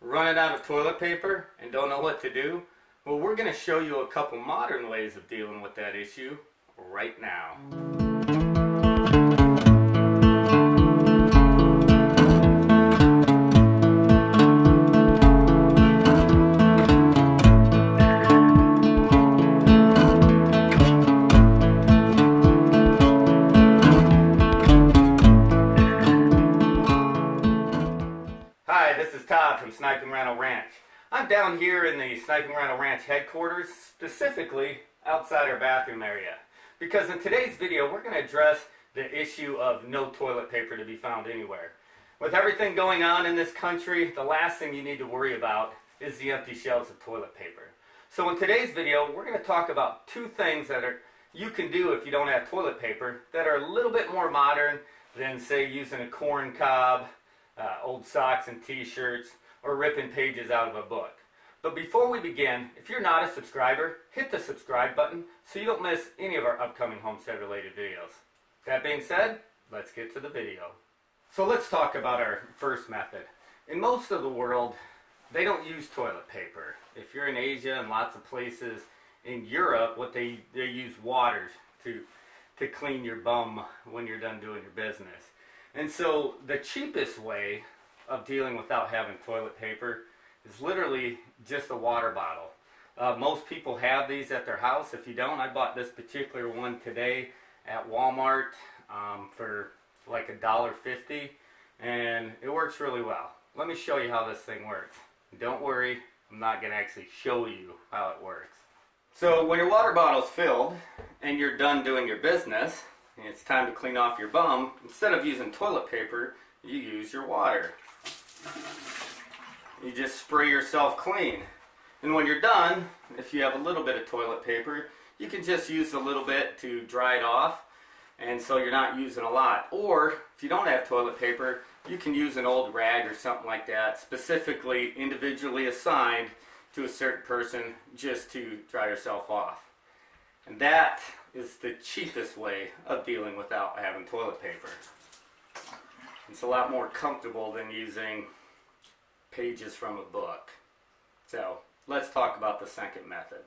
Running out of toilet paper and don't know what to do? Well, we're going to show you a couple modern ways of dealing with that issue right now. Hi, this is Todd from Sniping Rhino Ranch. I'm down here in the Sniping Rhino Ranch headquarters, specifically outside our bathroom area. Because in today's video, we're going to address the issue of no toilet paper to be found anywhere. With everything going on in this country, the last thing you need to worry about is the empty shelves of toilet paper. So in today's video, we're going to talk about two things that you can do if you don't have toilet paper that are a little bit more modern than, say, using a corn cob, old socks and t-shirts, or ripping pages out of a book. But before we begin, if you're not a subscriber, hit the subscribe button so you don't miss any of our upcoming homestead related videos. That being said, let's get to the video. So let's talk about our first method. In most of the world, they don't use toilet paper. If you're in Asia and lots of places in Europe, they use water to clean your bum when you're done doing your business. And so the cheapest way of dealing without having toilet paper is literally just a water bottle. Most people have these at their house. If you don't, I bought this particular one today at Walmart for like $1.50, and it works really well. Let me show you how this thing works. Don't worry, I'm not going to actually show you how it works. So when your water bottle's filled and you're done doing your business, and it's time to clean off your bum, instead of using toilet paper, you use your water. You just spray yourself clean. And when you're done, if you have a little bit of toilet paper, you can just use a little bit to dry it off, and so you're not using a lot. Or if you don't have toilet paper, you can use an old rag or something like that, specifically individually assigned to a certain person, just to dry yourself off. And that is the cheapest way of dealing without having toilet paper. It's a lot more comfortable than using pages from a book. So let's talk about the second method.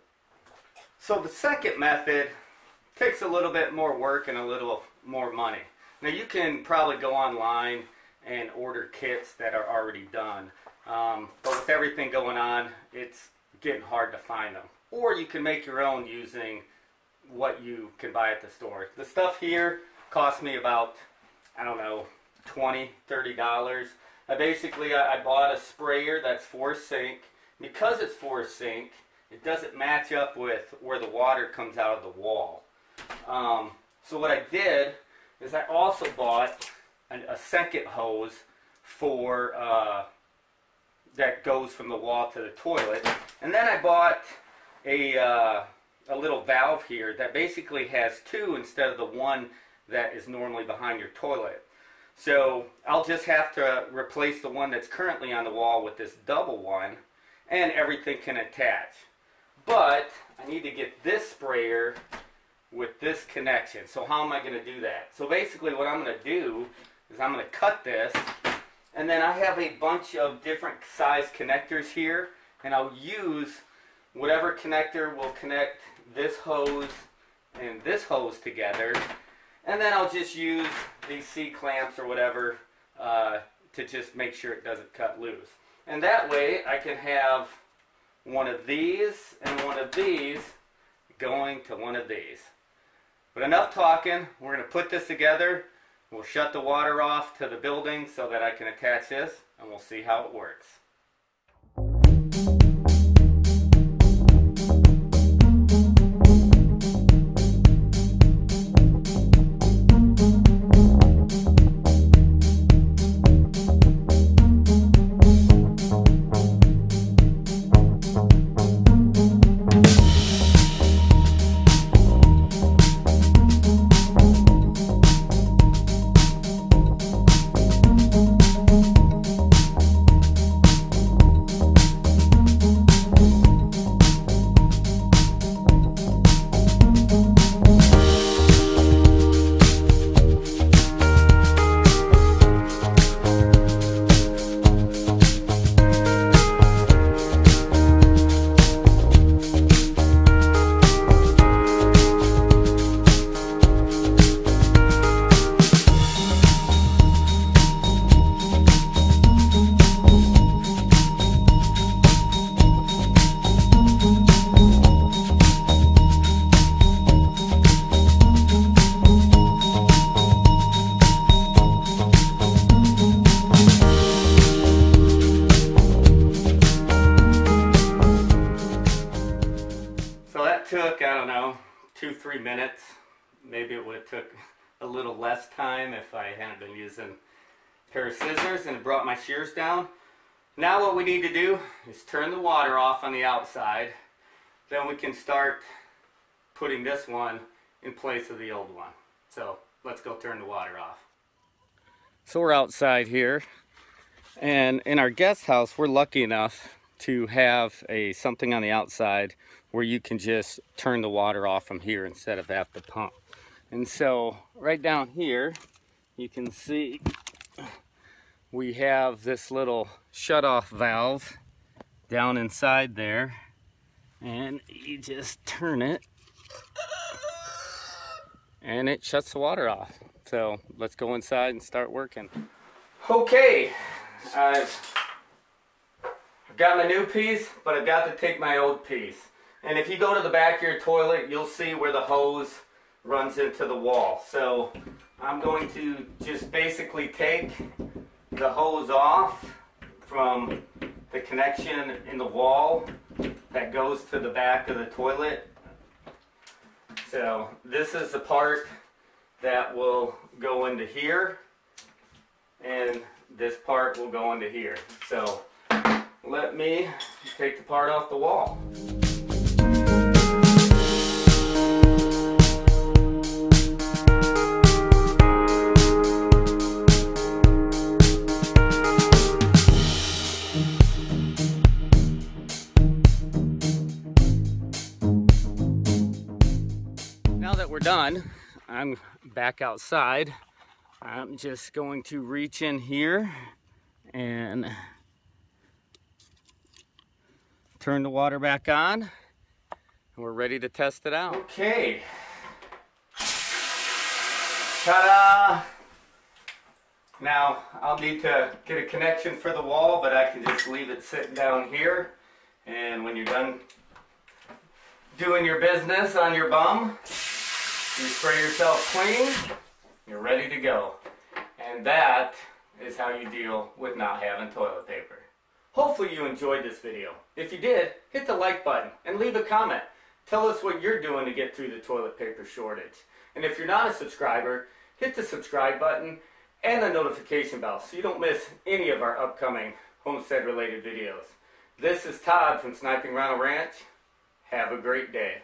So the second method takes a little bit more work and a little more money. Now you can probably go online and order kits that are already done. But with everything going on, it's getting hard to find them. Or you can make your own using what you can buy at the store. The stuff here cost me about, I don't know, $20, $30. I bought a sprayer that's force sink. Because it's force sink, it doesn't match up with where the water comes out of the wall. So what I did is I also bought a second hose for that goes from the wall to the toilet. And then I bought a little valve here that basically has two instead of the one that is normally behind your toilet. So I'll just have to replace the one that's currently on the wall with this double one, and everything can attach. But I need to get this sprayer with this connection. So how am I going to do that? So basically what I'm going to do is I'm going to cut this, and then I have a bunch of different size connectors here, and I'll use whatever connector will connect this hose and this hose together, and then I'll just use these C-clamps or whatever to just make sure it doesn't cut loose. And that way I can have one of these and one of these going to one of these. But enough talking, we're going to put this together, we'll shut the water off to the building so that I can attach this, and we'll see how it works. took, I don't know, 2-3 minutes. Maybe it would have took a little less time if I hadn't been using a pair of scissors and brought my shears down. Now what we need to do is turn the water off on the outside. Then we can start putting this one in place of the old one. So let's go turn the water off. So we're outside here, and in our guest house we're lucky enough to have something on the outside where you can just turn the water off from here instead of have to pump. And so right down here you can see we have this little shut-off valve down inside there, and you just turn it and it shuts the water off. So let's go inside and start working. Okay, I've got my new piece, but I've got to take my old piece. And if you go to the back of your toilet, you'll see where the hose runs into the wall. So I'm going to just basically take the hose off from the connection in the wall that goes to the back of the toilet. So this is the part that will go into here, and this part will go into here. So let me take the part off the wall. Now that we're done, I'm back outside. I'm just going to reach in here and turn the water back on, and we're ready to test it out. Okay. Ta-da! Now I'll need to get a connection for the wall, but I can just leave it sitting down here, and when you're done doing your business on your bum, you spray yourself clean, you're ready to go. And that is how you deal with not having toilet paper. Hopefully you enjoyed this video. If you did, hit the like button and leave a comment. Tell us what you're doing to get through the toilet paper shortage. And if you're not a subscriber, hit the subscribe button and the notification bell so you don't miss any of our upcoming homestead related videos. This is Todd from Sniping Rhino Ranch. Have a great day.